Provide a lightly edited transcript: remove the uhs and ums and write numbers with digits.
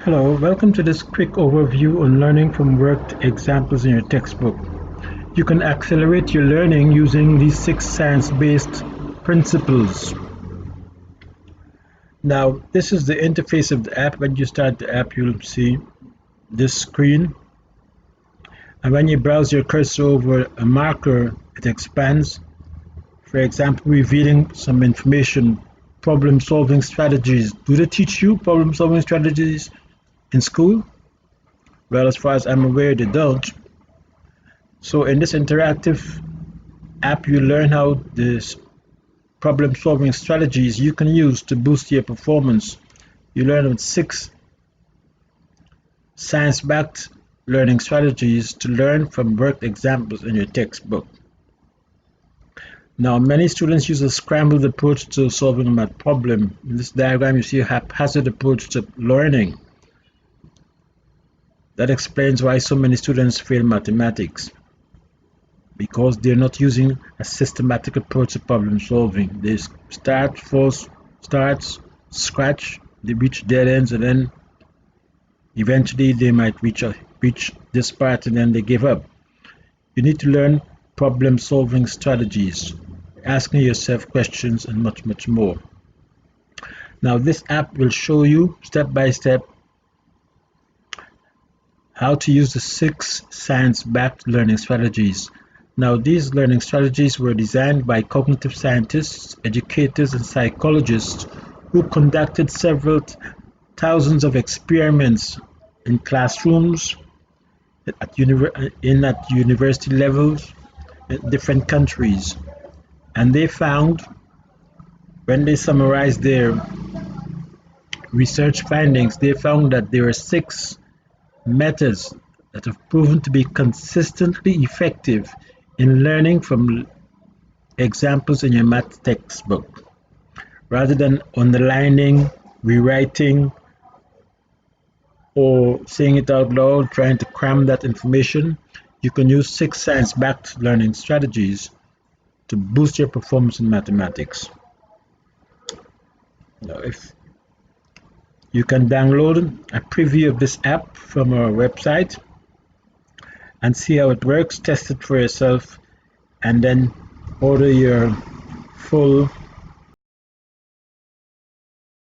Hello, welcome to this quick overview on learning from worked examples in your textbook. You can accelerate your learning using these 6 science-based principles. Now, this is the interface of the app. When you start the app, you'll see this screen. And when you browse your cursor over a marker, it expands. For example, revealing some information, problem-solving strategies. Do they teach you problem-solving strategies in school? Well, as far as I'm aware, they don't. So in this interactive app, you learn how this problem-solving strategies you can use to boost your performance. You learn about 6 science-backed learning strategies to learn from worked examples in your textbook. Now, many students use a scrambled approach to solving a math problem. In this diagram, you see a haphazard approach to learning. That explains why so many students fail mathematics, because they're not using a systematic approach to problem solving. They start, scratch, they reach dead ends, and then eventually they might reach this part and then they give up. You need to learn problem solving strategies, asking yourself questions, and much more. Now, this app will show you step by step how to use the 6 science-backed learning strategies. Now, these learning strategies were designed by cognitive scientists, educators, and psychologists who conducted several thousands of experiments in classrooms, at university levels, in different countries. And they found, when they summarized their research findings, they found that there are 6 methods that have proven to be consistently effective in learning from examples in your math textbook. Rather than underlining, rewriting, or saying it out loud, trying to cram that information, you can use 6 science-backed learning strategies to boost your performance in mathematics. Now, if you can download a preview of this app from our website and see how it works, test it for yourself, and then order your full